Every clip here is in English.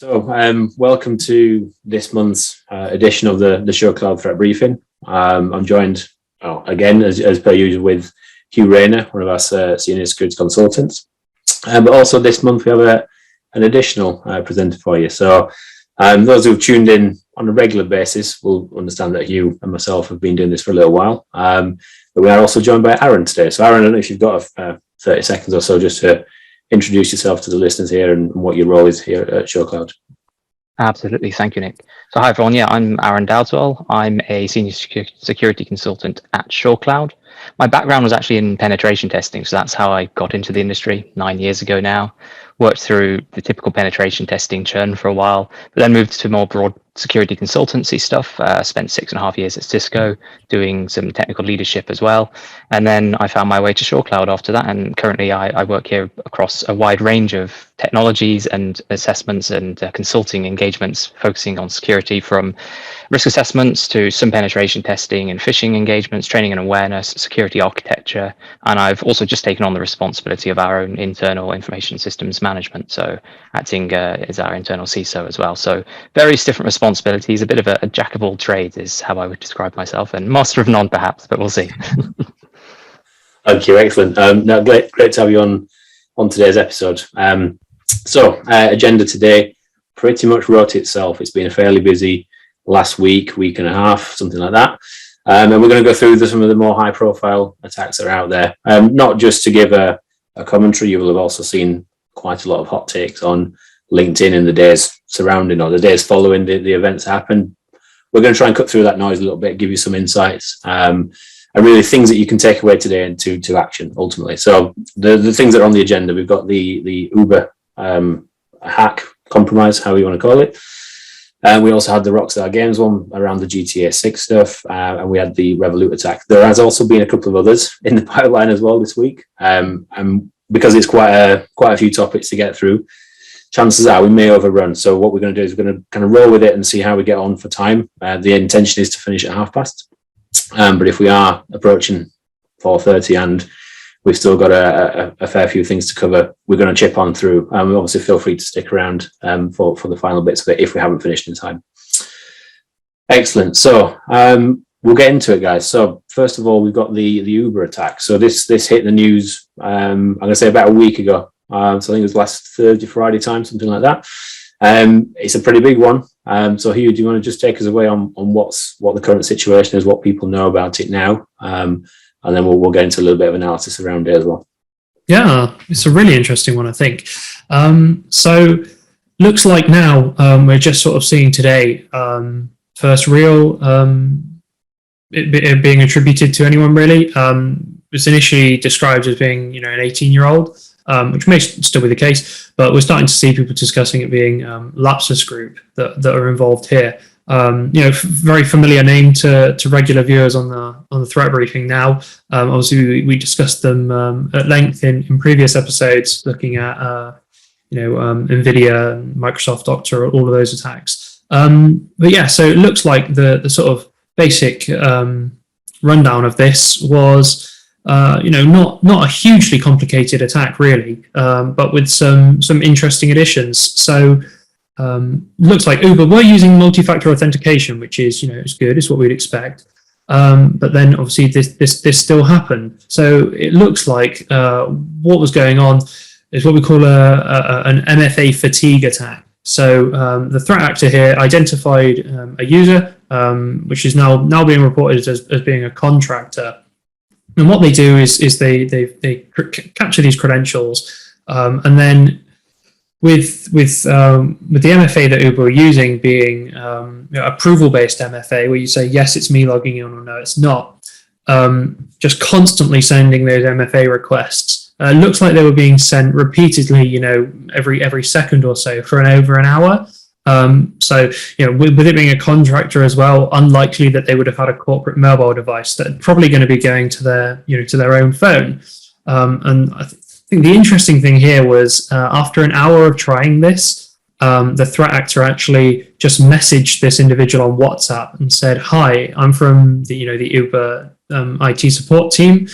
Welcome to this month's edition of the SureCloud Threat Briefing. I'm joined, again, as per usual, with Hugh, one of our senior security consultants. But also this month we have an additional presenter for you. So those who've tuned in on a regular basis will understand that Hugh and myself have been doing this for a little while. But we are also joined by Arron today. So Arron, I don't know if you've got 30 seconds or so just to introduce yourself to the listeners here and what your role is here at SureCloud. Absolutely. Thank you, Nick. So hi, everyone. Yeah, I'm Arron Dowdeswell. I'm a senior security consultant at SureCloud. My background was actually in penetration testing, so that's how I got into the industry 9 years ago now. Worked through the typical penetration testing churn for a while, but then moved to more broad security consultancy stuff. Spent 6.5 years at Cisco doing some technical leadership as well. And then I found my way to SureCloud after that. And currently I work here across a wide range of technologies and assessments and consulting engagements, focusing on security from risk assessments to some penetration testing and phishing engagements, training and awareness, security architecture. And I've also just taken on the responsibility of our own internal information systems management. So acting as our internal CISO as well. So various different responsibilities, a bit of a jack of all trades is how I would describe myself, and master of none perhaps, but we'll see. Thank you, excellent. No, great to have you on today's episode. Agenda today pretty much wrote itself. It's been a fairly busy last week and a half, something like that. And we're going to go through some of the more high profile attacks that are out there. Not just to give a commentary, you will have also seen quite a lot of hot takes on LinkedIn in the days surrounding or the days following the events happen. We're going to try and cut through that noise a little bit, give you some insights, and really things that you can take away today and to action ultimately. So the things that are on the agenda, we've got the Uber hack, compromise, however you want to call it. We also had the Rockstar Games one around the GTA 6 stuff, and we had the Revolut attack. There has also been a couple of others in the pipeline as well this week, and because it's quite a few topics to get through, chances are we may overrun. So what we're going to do is we're going to kind of roll with it and see how we get on for time. The intention is to finish at past. But if we are approaching 4:30 and we've still got a fair few things to cover, we're going to chip on through. Obviously feel free to stick around for the final bits of it if we haven't finished in time. Excellent. So we'll get into it, guys. So first of all, we've got the Uber attack. So this hit the news, I'm going to say about a week ago. So I think it was last Thursday, Friday time, something like that. It's a pretty big one. So Hugh, do you want to just take us away on what the current situation is, what people know about it now? And then we'll get into a little bit of analysis around it as well. Yeah, it's a really interesting one, I think. So looks like now we're just sort of seeing today first real it being attributed to anyone really. It was initially described as being, an 18-year-old. Which may still be the case, but we're starting to see people discussing it being Lapsus Group that are involved here. Very familiar name to regular viewers on the threat briefing now. Obviously, we discussed them at length in previous episodes, looking at NVIDIA, Microsoft Okta, all of those attacks. But yeah, so it looks like the sort of basic rundown of this was. Not a hugely complicated attack really, but with some interesting additions. So looks like Uber were using multi-factor authentication, which is it's good, it's what we'd expect. But then obviously this still happened. So it looks like what was going on is what we call an MFA fatigue attack. So the threat actor here identified a user, which is now being reported as being a contractor. And what they do is they capture these credentials, and then with the MFA that Uber are using being approval-based MFA, where you say yes, it's me logging in, or no, it's not. Just constantly sending those MFA requests. Looks like they were being sent repeatedly, every second or so for over an hour. So with it being a contractor as well, unlikely that they would have had a corporate mobile device. They're probably going to be going to their own phone. And I think the interesting thing here was after an hour of trying this, the threat actor actually just messaged this individual on WhatsApp and said, "Hi, I'm from the Uber IT support team.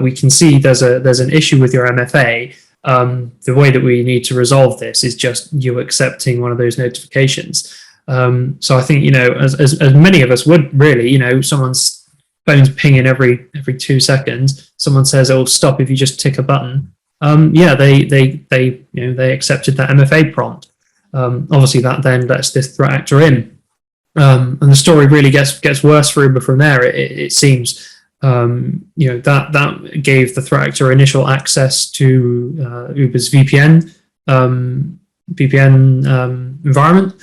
We can see there's an issue with your MFA. The way that we need to resolve this is just you accepting one of those notifications. So I think, you know, as many of us would really, you know, someone's phone's pinging every 2 seconds. Someone says, "Oh, stop if you just tick a button." They accepted that MFA prompt. Obviously, that then lets this threat actor in, and the story really gets worse for Uber from there. It seems, you know, that gave the threat actor initial access to Uber's VPN environment.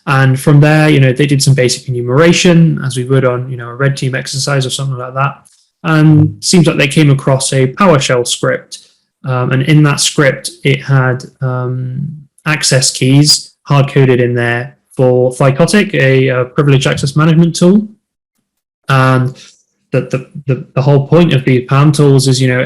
And from there, you know, they did some basic enumeration, as we would on, you know, a red team exercise or something like that. And seems like they came across a PowerShell script. And in that script, it had access keys hard-coded in there for Thycotic, a privileged access management tool. And the whole point of these PAM tools is, you know,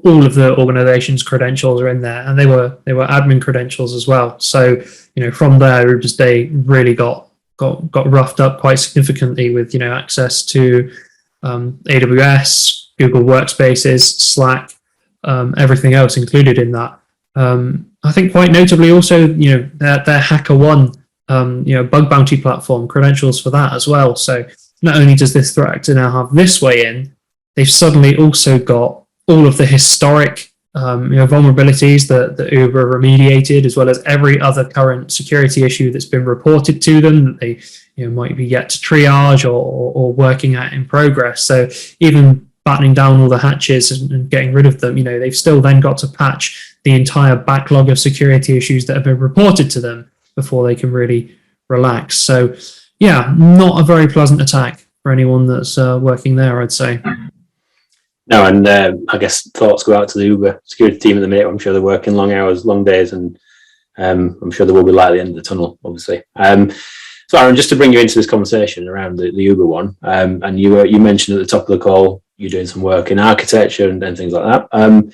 all of the organization's credentials are in there, and they were admin credentials as well. So, you know, from there, Uber's day really got roughed up quite significantly with, you know, access to AWS, Google Workspaces, Slack, everything else included in that. I think quite notably also, you know, their HackerOne, you know, bug bounty platform credentials for that as well. So not only does this threat actor now have this way in, they've suddenly also got all of the historic you know, vulnerabilities that Uber remediated, as well as every other current security issue that's been reported to them that they, you know, might be yet to triage or working at in progress. So even battening down all the hatches and getting rid of them, you know, they've still then got to patch the entire backlog of security issues that have been reported to them before they can really relax. So yeah, not a very pleasant attack for anyone that's working there, I'd say. No, and I guess thoughts go out to the Uber security team at the minute. I'm sure they're working long hours, long days, and I'm sure there will be light at the end of the tunnel, obviously. So, Arron, just to bring you into this conversation around the Uber one, and you mentioned at the top of the call you're doing some work in architecture and things like that.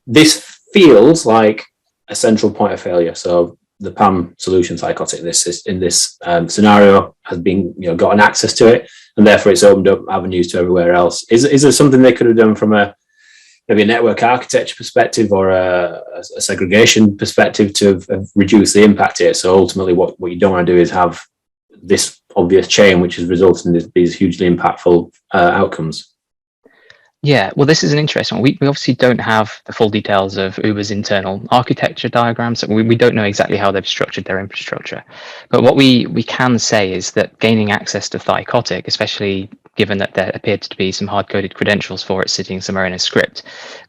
This feels like a central point of failure. So the PAM solution Thycotic in this scenario has been, you know, gotten access to it, and therefore it's opened up avenues to everywhere else. Is there something they could have done from maybe a network architecture perspective or a segregation perspective to have reduced the impact here? So ultimately, what you don't want to do is have this obvious chain, which has resulted in these hugely impactful outcomes. Yeah, well, this is an interesting one. We obviously don't have the full details of Uber's internal architecture diagrams. So we don't know exactly how they've structured their infrastructure. But what we can say is that gaining access to Thycotic, especially given that there appeared to be some hard-coded credentials for it sitting somewhere in a script,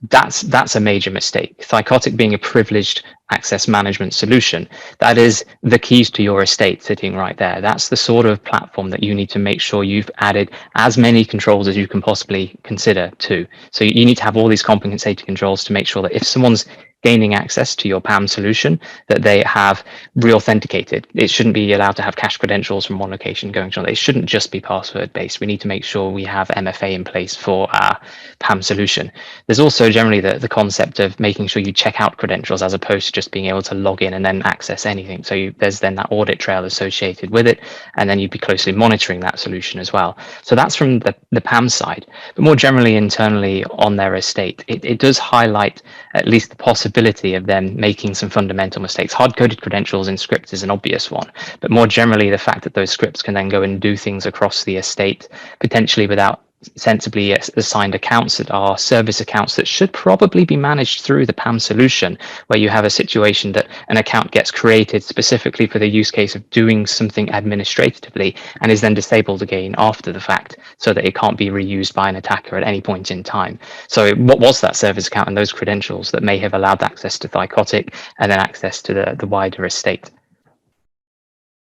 that's a major mistake. Thycotic being a privileged access management solution, that is the keys to your estate sitting right there. That's the sort of platform that you need to make sure you've added as many controls as you can possibly consider to. So you need to have all these compensating controls to make sure that if someone's gaining access to your PAM solution, that they have re-authenticated. It shouldn't be allowed to have cache credentials from one location going to another. It shouldn't just be password based. We need to make sure we have MFA in place for our PAM solution. There's also generally the concept of making sure you check out credentials as opposed to just being able to log in and then access anything. So there's then that audit trail associated with it, and then you'd be closely monitoring that solution as well. So that's from the PAM side. But more generally, internally on their estate, it does highlight at least the possibility of them making some fundamental mistakes. Hard-coded credentials in scripts is an obvious one, but more generally, the fact that those scripts can then go and do things across the estate, potentially without sensibly assigned accounts that are service accounts that should probably be managed through the PAM solution, where you have a situation that an account gets created specifically for the use case of doing something administratively and is then disabled again after the fact so that it can't be reused by an attacker at any point in time. So what was that service account and those credentials that may have allowed access to Thycotic and then access to the wider estate?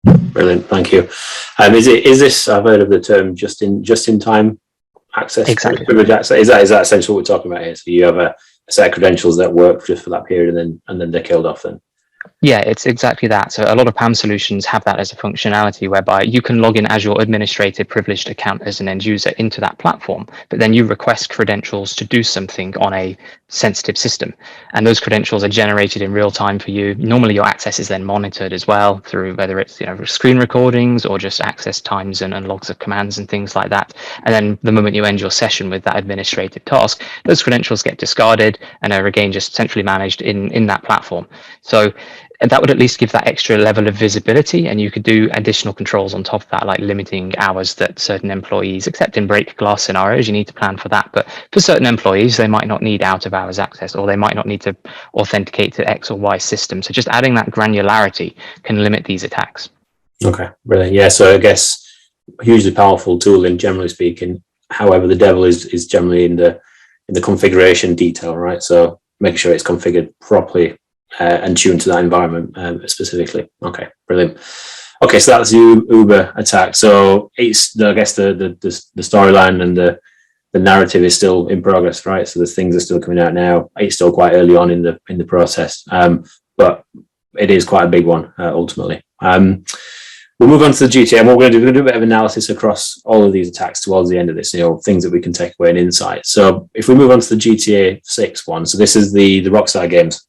Brilliant, thank you. Is this, I've heard of the term just in time access? Exactly. Privilege access. Is that essentially what we're talking about here? So you have a set of credentials that work just for that period, and then they're killed off then? Yeah, it's exactly that. So a lot of PAM solutions have that as a functionality whereby you can log in as your administrative privileged account as an end user into that platform, but then you request credentials to do something on a sensitive system. And those credentials are generated in real time for you. Normally your access is then monitored as well through whether it's screen recordings or just access times and logs of commands and things like that. And then the moment you end your session with that administrative task, those credentials get discarded and are again just centrally managed in that platform. So and that would at least give that extra level of visibility, and you could do additional controls on top of that, like limiting hours that certain employees, except in break glass scenarios, you need to plan for that. But for certain employees, they might not need out of hours access, or they might not need to authenticate to X or Y system. So just adding that granularity can limit these attacks. Okay, brilliant. Yeah, so I guess hugely powerful tooling, generally speaking. However, the devil is generally in the configuration detail, right? So making sure it's configured properly and tuned to that environment specifically. Okay, brilliant. Okay, so that's the Uber attack. So it's, I guess, the storyline and the narrative is still in progress, right? So the things are still coming out now. It's still quite early on in the process, but it is quite a big one ultimately. We'll move on to the GTA, and what we're going to do a bit of analysis across all of these attacks towards the end of this, things that we can take away and insight. So if we move on to the GTA 6 one, so this is the Rockstar Games,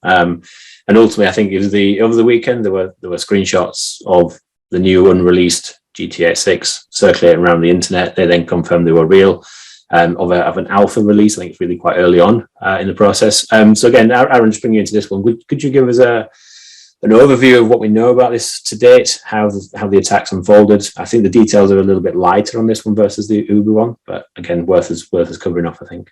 and ultimately I think it was over the weekend there were screenshots of the new unreleased GTA 6 circulating around the internet. They then confirmed they were real, of an alpha release. I think it's really quite early on in the process. So again, Arron, just bring you into this one. Could you give us an overview of what we know about this to date, how the attacks unfolded? I think the details are a little bit lighter on this one versus the Uber one, but again, worth us covering off, I think.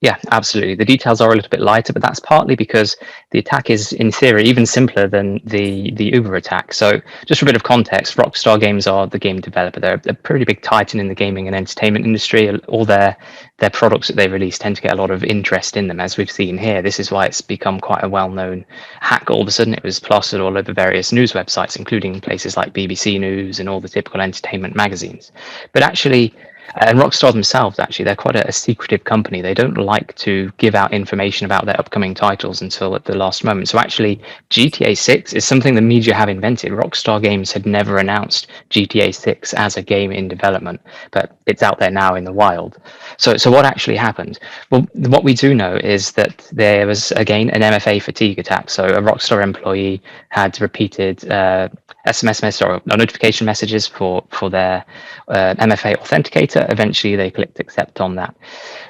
Yeah, absolutely. The details are a little bit lighter, but that's partly because the attack is, in theory, even simpler than the Uber attack. So just for a bit of context, Rockstar Games are the game developer. They're a pretty big titan in the gaming and entertainment industry. All their products that they release tend to get a lot of interest in them, as we've seen here. This is why it's become quite a well-known hack. All of a sudden, it was plastered all over various news websites, including places like BBC News and all the typical entertainment magazines. But actually, and Rockstar themselves, actually, they're quite a secretive company. They don't like to give out information about their upcoming titles until at the last moment. So actually, GTA 6 is something the media have invented. Rockstar Games had never announced GTA 6 as a game in development, but it's out there now in the wild. So what actually happened? Well, what we do know is that there was, again, an MFA fatigue attack. So a Rockstar employee had repeated SMS or notification messages for their MFA authenticator. Eventually, they clicked accept on that.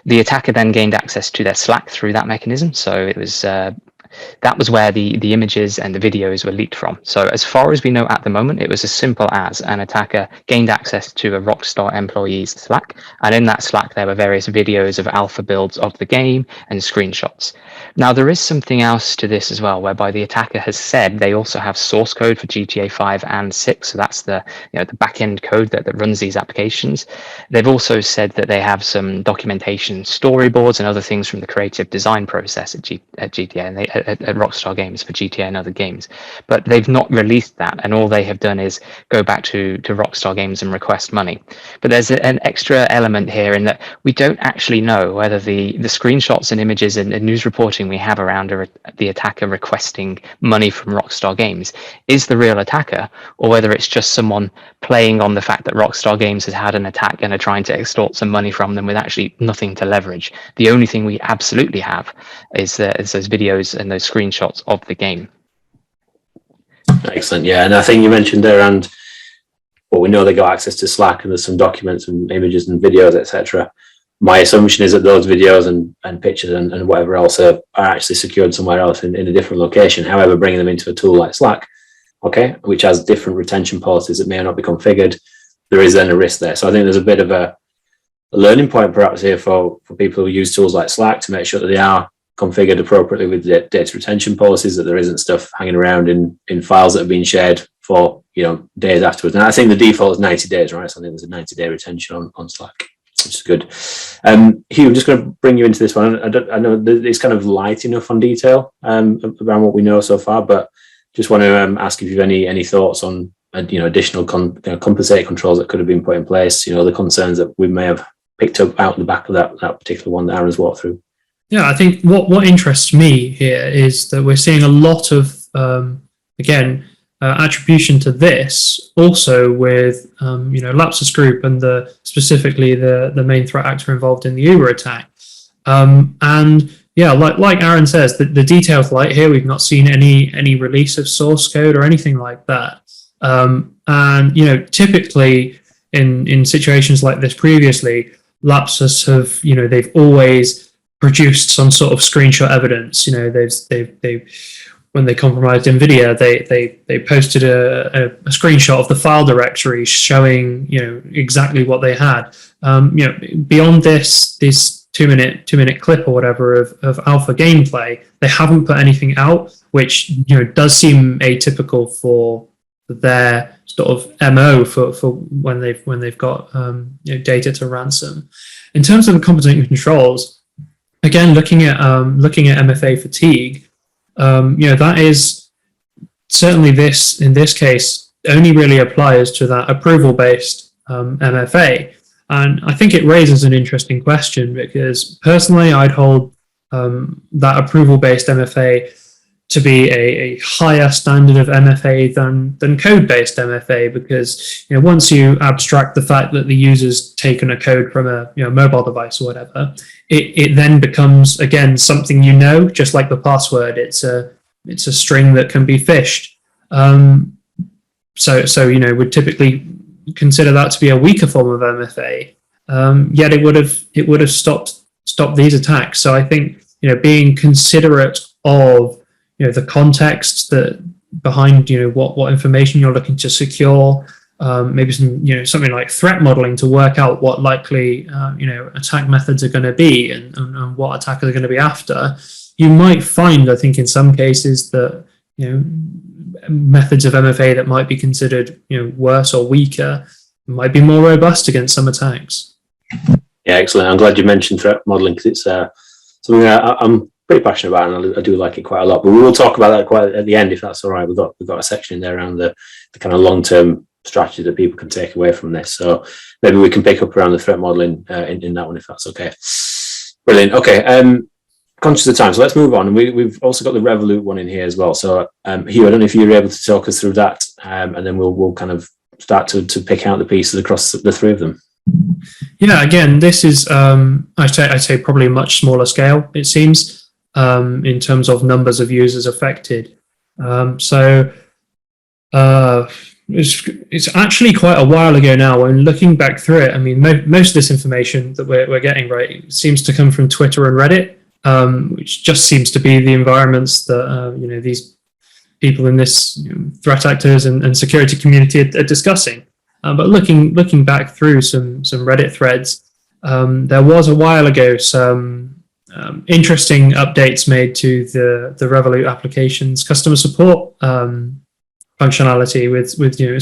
The attacker then gained access to their Slack through that mechanism. So it was that was where the images and the videos were leaked from. So as far as we know at the moment, it was as simple as an attacker gained access to a Rockstar employee's Slack, and in that Slack there were various videos of alpha builds of the game and screenshots. Now there is something else to this as well, whereby the attacker has said they also have source code for GTA 5 and 6, so that's the the back-end code that runs these applications. They've also said that they have some documentation, storyboards and other things from the creative design process at GTA and at Rockstar Games for GTA and other games, but they've not released that, and all they have done is go back to Rockstar Games and request money. But there's an extra element here in that we don't actually know whether the screenshots and images and news reporting we have around the attacker requesting money from Rockstar Games is the real attacker, or whether it's just someone playing on the fact that Rockstar Games has had an attack and are trying to extort some money from them with actually nothing to leverage. The only thing we absolutely have is those videos and those screenshots of the game. Excellent. Yeah, and I think you mentioned there, and well, we know they got access to Slack and there's some documents and images and videos, etc. My assumption is that those videos and pictures and whatever else are actually secured somewhere else in a different location. However, bringing them into a tool like Slack, okay, which has different retention policies that may not be configured, there is then a risk there. So I think there's a bit of a learning point perhaps here for people who use tools like Slack to make sure that they are configured appropriately with the data retention policies, that there isn't stuff hanging around in files that have been shared for days afterwards. And I think the default is 90 days, right? So I think there's a 90-day retention on Slack, which is good. Hugh, I'm just going to bring you into this one. I know it's kind of light enough on detail around what we know so far, but just want to ask if you have any thoughts on additional compensating controls that could have been put in place. The concerns that we may have picked up out the back of that particular one that Arron's walked through. Yeah, I think what interests me here is that we're seeing a lot of again, attribution to this also with Lapsus Group and specifically the main threat actor involved in the Uber attack. And yeah, like Arron says, the details light here. We've not seen any release of source code or anything like that. And typically in situations like this previously, Lapsus have they've always produced some sort of screenshot evidence. They've when they compromised NVIDIA, they posted a screenshot of the file directory showing exactly what they had. Beyond this 2-minute clip or whatever of alpha gameplay, they haven't put anything out, which does seem atypical for their sort of MO for when they've got data to ransom. In terms of the competent controls, again looking at MFA fatigue, that is certainly in this case only really applies to that approval based MFA. And I think it raises an interesting question, because personally I'd hold that approval-based MFA to be a higher standard of MFA than code-based MFA, because once you abstract the fact that the user's taken a code from a mobile device or whatever, it then becomes again something just like the password. It's a string that can be phished. So would typically consider that to be a weaker form of MFA. Yet it would have stopped these attacks. So I think being considerate of the context that behind what information you're looking to secure, maybe some something like threat modeling to work out what likely attack methods are going to be and what attackers are going to be after. You might find, I think, in some cases that methods of MFA that might be considered worse or weaker might be more robust against some attacks. Yeah, excellent. I'm glad you mentioned threat modeling, because it's something I'm pretty passionate about, and I do like it quite a lot. But we will talk about that quite at the end, if that's all right. We've got a section in there around the kind of long-term strategy that people can take away from this. So maybe we can pick up around the threat modeling in that one, if that's okay. Brilliant. Okay. Conscious of time, so let's move on. And we've also got the Revolut one in here as well. So Hugh, I don't know if you're able to talk us through that, and then we'll kind of start to pick out the pieces across the three of them. Yeah, again, this is I'd say probably a much smaller scale, it seems, in terms of numbers of users affected. It's actually quite a while ago now. When looking back through it, I mean, most of this information that we're getting right seems to come from Twitter and Reddit, which just seems to be the environments that these people in this threat actors and security community are discussing. But looking back through some Reddit threads, there was a while ago some interesting updates made to the Revolut application's customer support functionality with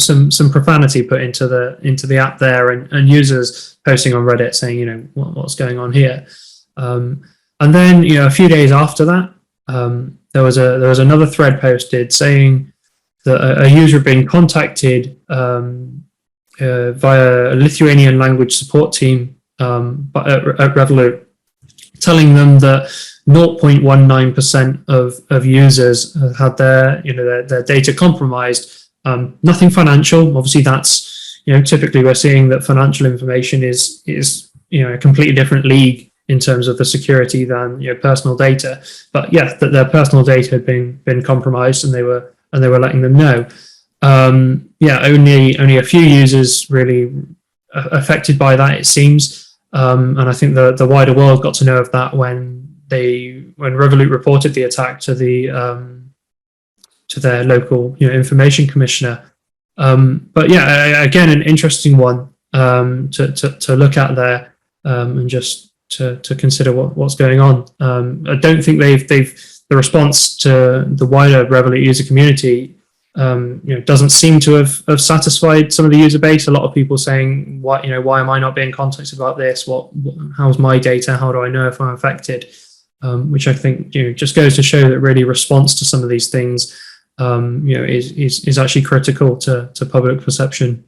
some profanity put into the app there, and users posting on Reddit saying what's going on here. And then a few days after that, there was another thread posted saying that a user had been contacted via a Lithuanian language support team at Revolut, telling them that 0.19% of users had their data compromised. Nothing financial. Obviously, that's typically we're seeing that financial information is a completely different league in terms of the security than personal data. But yeah, that their personal data had been compromised, and they were letting them know. Only a few users really affected by that, it seems. And I think the wider world got to know of that when Revolut reported the attack to their local information commissioner. But yeah, again, an interesting one to look at there, and just to consider what's going on. I don't think the response to the wider Revolut user community doesn't seem to have satisfied some of the user base. A lot of people saying, why am I not being contacted about this? How's my data? How do I know if I'm affected? Which I think just goes to show that really response to some of these things is actually critical to public perception.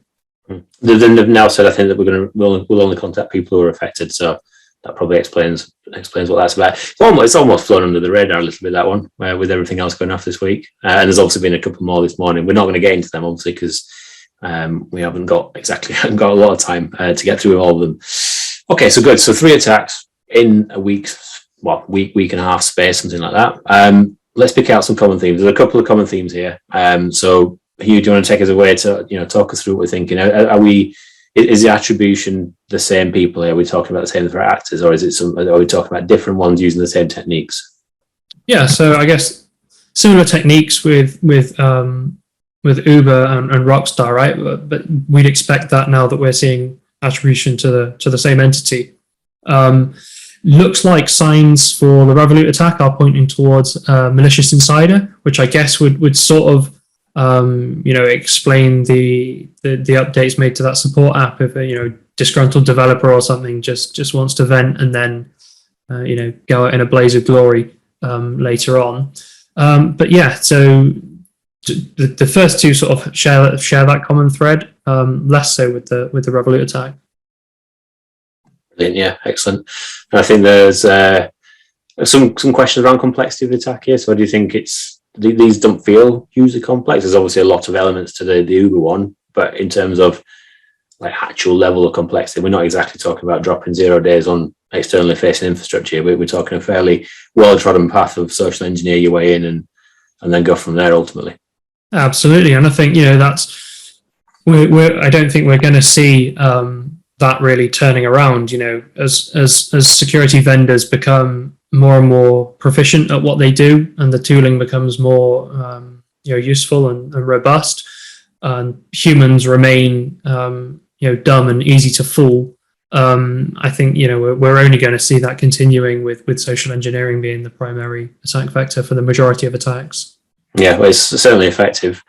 They've now said, I think, that we'll only contact people who are affected. So that probably explains what that's about. It's almost flown under the radar a little bit, that one, with everything else going off this week. And there's obviously been a couple more this morning. We're not going to get into them, obviously, because we haven't got a lot of time to get through all of them. Okay, so good. So 3 attacks in a week and a half space, something like that. Let's pick out some common themes. There's a couple of common themes here. So Hugh, do you want to take us away to talk us through what we're thinking? Is the attribution the same people here? Are we talking about the same threat actors, or are we talking about different ones using the same techniques? Yeah, so I guess similar techniques with Uber and Rockstar, right? But we'd expect that now that we're seeing attribution to the same entity. Looks like signs for the Revolut attack are pointing towards malicious insider, which I guess would sort of explain the updates made to that support app. If a disgruntled developer or something just wants to vent and then go out in a blaze of glory later on. But yeah, so the first two sort of share that common thread, less so with the Revolut attack. Brilliant, yeah, excellent. And I think there's some questions around complexity of the attack here. So do you think these don't feel hugely complex? There's obviously a lot of elements to the Uber one, but in terms of like actual level of complexity, we're not exactly talking about dropping 0 days on externally facing infrastructure. We're talking a fairly well-trodden path of social engineer your way in and then go from there ultimately. Absolutely, and I think that's I don't think we're going to see that really turning around. As security vendors become more and more proficient at what they do, and the tooling becomes more useful and robust, and humans remain dumb and easy to fool. I think we're only going to see that continuing with social engineering being the primary attack vector for the majority of attacks. Yeah, well, it's certainly effective.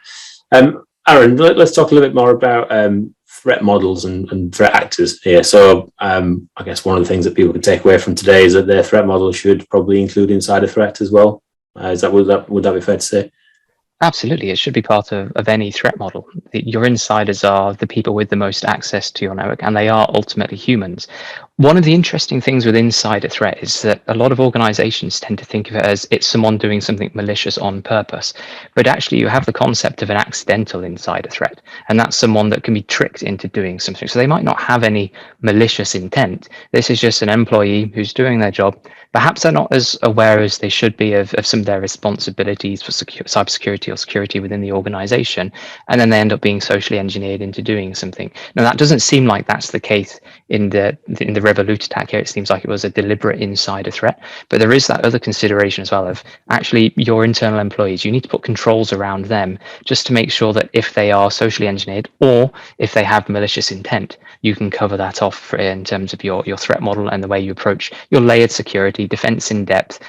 Arron, let's talk a little bit more about threat models and threat actors here. So I guess one of the things that people can take away from today is that their threat model should probably include insider threat as well. Would that be fair to say? Absolutely, it should be part of any threat model. Your insiders are the people with the most access to your network, and they are ultimately humans. One of the interesting things with insider threat is that a lot of organizations tend to think of it as it's someone doing something malicious on purpose. But actually, you have the concept of an accidental insider threat, and that's someone that can be tricked into doing something. So they might not have any malicious intent. This is just an employee who's doing their job. Perhaps they're not as aware as they should be of some of their responsibilities for cybersecurity or security within the organization, and then they end up being socially engineered into doing something. Now, that doesn't seem like that's the case in the Revolut attack here. It seems like it was a deliberate insider threat, but there is that other consideration as well of actually your internal employees. You need to put controls around them just to make sure that if they are socially engineered or if they have malicious intent, you can cover that off in terms of your threat model and the way you approach your layered security, defense in depth,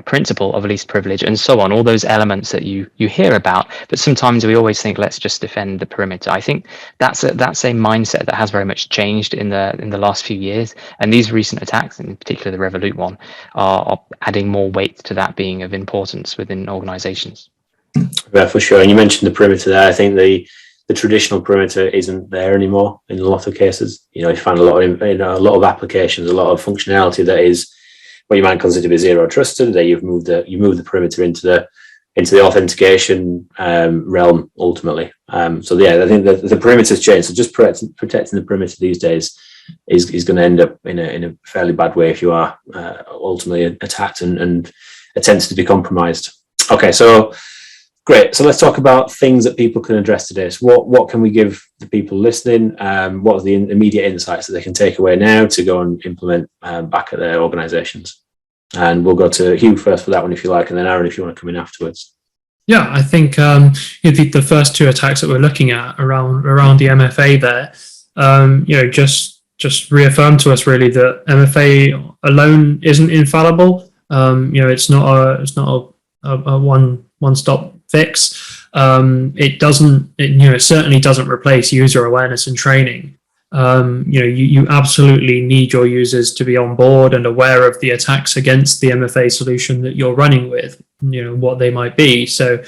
principle of least privilege, and so on. All those elements that you hear about, but sometimes we always think let's just defend the perimeter. I think that's a mindset that has very much changed in the last few years, and these recent attacks, in particular the Revolut one, are adding more weight to that being of importance within organizations. Yeah, for sure. And you mentioned the perimeter there. I think the traditional perimeter isn't there anymore in a lot of cases. You find a lot of applications, a lot of functionality that is what you might consider to be zero trusted. That you move the perimeter into the authentication realm ultimately. So yeah, I think the perimeter's changed. So just protecting the perimeter these days is going to end up in a fairly bad way if you are ultimately attacked and attempted to be compromised. Okay, so great. So let's talk about things that people can address today. So what can we give the people listening? What are the immediate insights that they can take away now to go and implement back at their organizations? And we'll go to Hugh first for that one, if you like, and then Arron, if you want to come in afterwards. Yeah, I think the first two attacks that we're looking at around the MFA there, just reaffirm to us really that MFA alone isn't infallible. It's not a one-stop fix. It certainly doesn't replace user awareness and training. You absolutely need your users to be on board and aware of the attacks against the MFA solution that you're running with, what they might be. So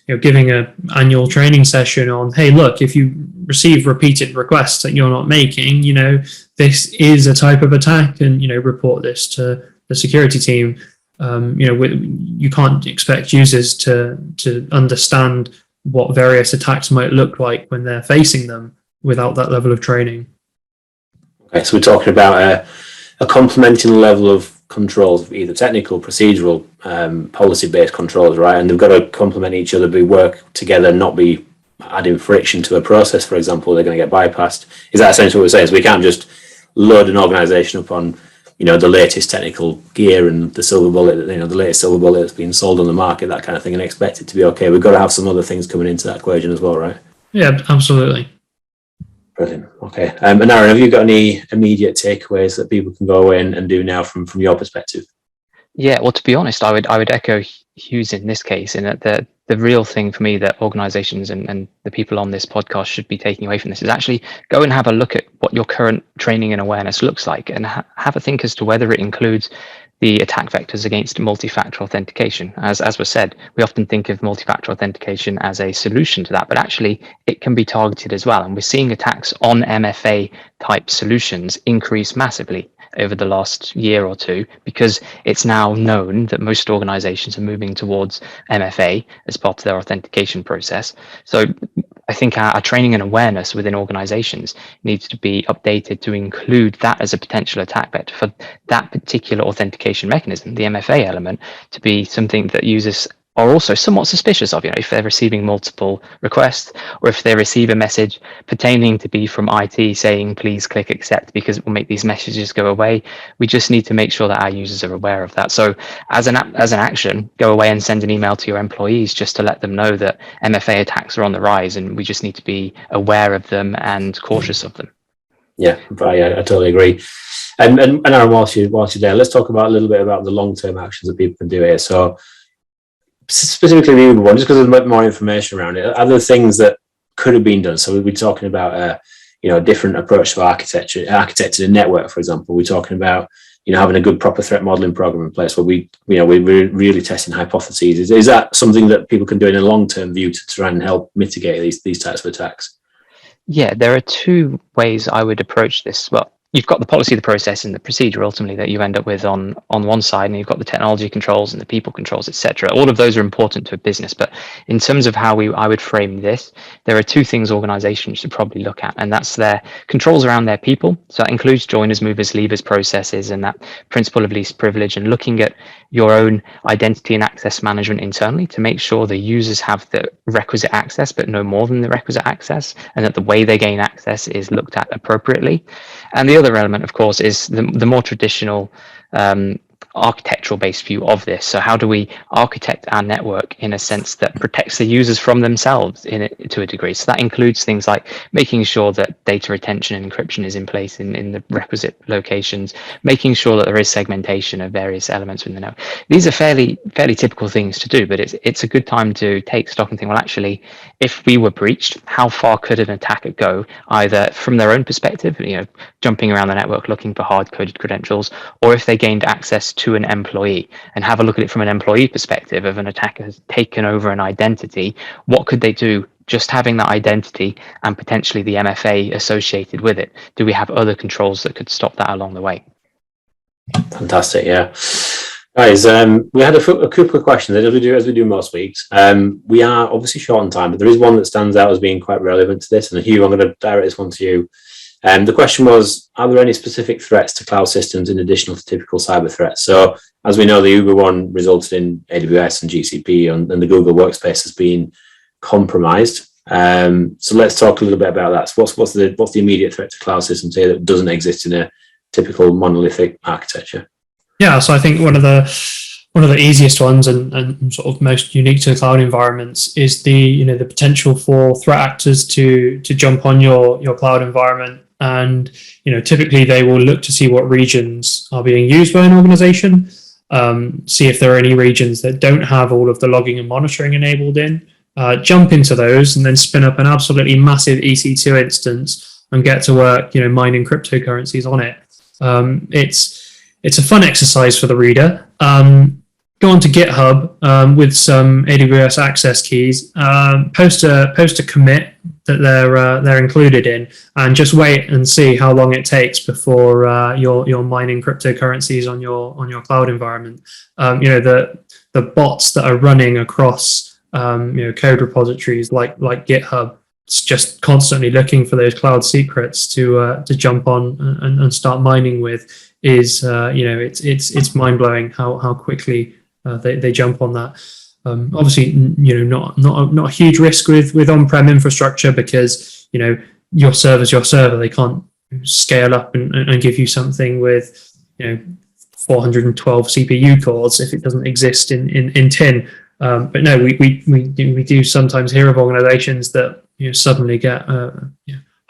giving an annual training session on, hey, look, if you receive repeated requests that you're not making, this is a type of attack, and report this to the security team. You can't expect users to understand what various attacks might look like when they're facing them without that level of training. Okay, so we're talking about a complementing level of controls, either technical, procedural, policy-based controls, right? And they've got to complement each other, work together, not be adding friction to a process, for example, they're going to get bypassed. Is that essentially what we're saying? So we can't just load an organization upon, the latest technical gear and the silver bullet, the latest silver bullet that's being sold on the market, that kind of thing, and expect it to be okay. We've got to have some other things coming into that equation as well, right? Yeah, absolutely. Brilliant. Okay. And Arron, have you got any immediate takeaways that people can go away and do now from your perspective? Yeah, well, to be honest, I would echo Hugh's in this case, in that the real thing for me that organizations and the people on this podcast should be taking away from this is actually go and have a look at what your current training and awareness looks like, and have a think as to whether it includes the attack vectors against multi-factor authentication. As was said, we often think of multi-factor authentication as a solution to that, but actually it can be targeted as well. And we're seeing attacks on MFA type solutions increase massively over the last year or two, because it's now known that most organizations are moving towards MFA as part of their authentication process. So I think our training and awareness within organizations needs to be updated to include that as a potential attack vector for that particular authentication mechanism, the MFA element, to be something that users are also somewhat suspicious of, if they're receiving multiple requests, or if they receive a message pertaining to be from IT saying, please click accept because it will make these messages go away. We just need to make sure that our users are aware of that. So as an action, go away and send an email to your employees just to let them know that MFA attacks are on the rise, and we just need to be aware of them and cautious of them. Yeah, I totally agree. And Arron, whilst you're there, let's talk about a little bit about the long-term actions that people can do here. So specifically the Uber one, just because there's a bit more information around it, are there things that could have been done? So we'll be talking about a different approach to architecting a network, for example. We're talking about having a good proper threat modeling program in place where we're really testing hypotheses. Is that something that people can do in a long-term view to try and help mitigate these types of attacks? Yeah, there are two ways I would approach this. Well, you've got the policy, the process, and the procedure ultimately that you end up with on one side, and you've got the technology controls and the people controls, etc. All of those are important to a business, but in terms of how I would frame this, there are two things organizations should probably look at, and that's their controls around their people. So that includes joiners, movers, leavers, processes, and that principle of least privilege, and looking at your own identity and access management internally to make sure the users have the requisite access, but no more than the requisite access, and that the way they gain access is looked at appropriately. And the other element, of course, is the more traditional architectural based view of this. So how do we architect our network in a sense that protects the users from themselves to a degree? So that includes things like making sure that data retention and encryption is in place in the requisite locations, making sure that there is segmentation of various elements within the network. These are fairly typical things to do, but it's a good time to take stock and think, well, actually, if we were breached, how far could an attacker go, either from their own perspective, jumping around the network looking for hard-coded credentials, or if they gained access to an employee, and have a look at it from an employee perspective. If an attacker has taken over an identity, what could they do just having that identity and potentially the MFA associated with it? Do we have other controls that could stop that along the way? Fantastic, yeah. Guys, we had a couple of questions as we do most weeks. We are obviously short on time, but there is one that stands out as being quite relevant to this. And Hugh, I'm going to direct this one to you. The question was, are there any specific threats to cloud systems in addition to typical cyber threats? So as we know, the Uber one resulted in AWS and GCP, and the Google workspace has been compromised. So let's talk a little bit about that. So what's the immediate threat to cloud systems here that doesn't exist in a typical monolithic architecture? Yeah, so I think one of the easiest ones and sort of most unique to cloud environments is the potential for threat actors to jump on your cloud environment, and typically they will look to see what regions are being used by an organization, see if there are any regions that don't have all of the logging and monitoring enabled in, jump into those, and then spin up an absolutely massive EC2 instance and get to work mining cryptocurrencies on it. It's a fun exercise for the reader. go onto GitHub with some AWS access keys, post a commit that they're included in, and just wait and see how long it takes before you're mining cryptocurrencies on your cloud environment. The bots that are running across code repositories like GitHub, it's just constantly looking for those cloud secrets to jump on and start mining with. Is it's mind blowing how quickly they jump on that. Obviously, not a huge risk with on-prem infrastructure, because your server's your server. They can't scale up and give you something with 412 CPU cores if it doesn't exist in tin. But no, we do sometimes hear of organizations that suddenly get a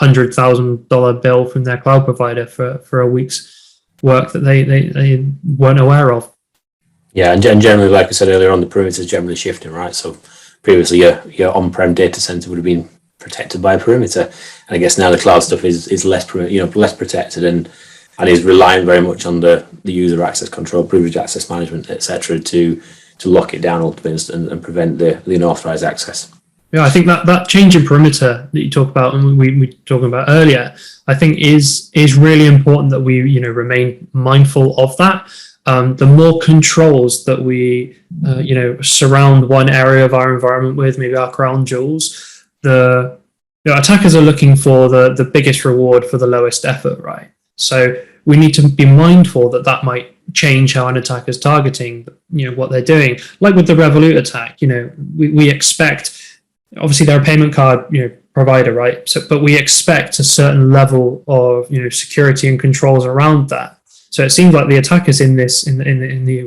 $100,000 bill from their cloud provider for a week's work that they weren't aware of. Yeah, and generally, like I said earlier on, the perimeter is generally shifting, right? So previously, your on-prem data center would have been protected by a perimeter, and I guess now the cloud stuff is less protected and is relying very much on the user access control, privileged access management, etc., to lock it down ultimately and prevent the unauthorized access. Yeah, I think that change in perimeter that you talk about and we were talking about earlier, I think is really important that we remain mindful of that. The more controls that we surround one area of our environment with, maybe our crown jewels, the attackers are looking for the biggest reward for the lowest effort, right? So we need to be mindful that might change how an attacker's targeting what they're doing. Like with the Revolut attack, we expect, obviously they're a payment card provider, right? So, but we expect a certain level of security and controls around that. So it seems like the attackers in the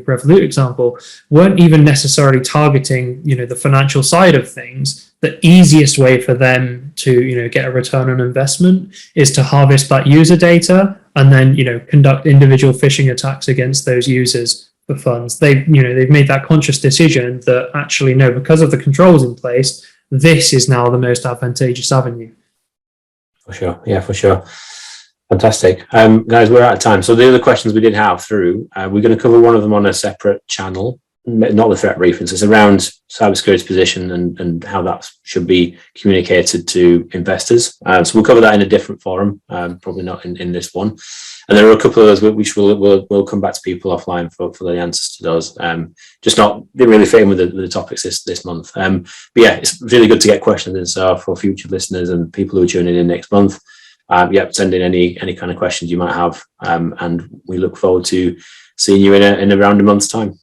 Revolut example weren't even necessarily targeting the financial side of things. The easiest way for them to get a return on investment is to harvest that user data and then conduct individual phishing attacks against those users for funds. They've made that conscious decision that actually no, because of the controls in place, this is now the most advantageous avenue. For sure, yeah, for sure. Fantastic. Guys, we're out of time. So the other questions we did have through, we're going to cover one of them on a separate channel, not the threat briefings. It's around cybersecurity's position and how that should be communicated to investors. So we'll cover that in a different forum, probably not in this one. And there are a couple of those which we'll come back to people offline for the answers to those. Just didn't really fit in with the topics this month. But yeah, it's really good to get questions in. So for future listeners and people who are tuning in next month, send in any kind of questions you might have, and we look forward to seeing you in around a month's time.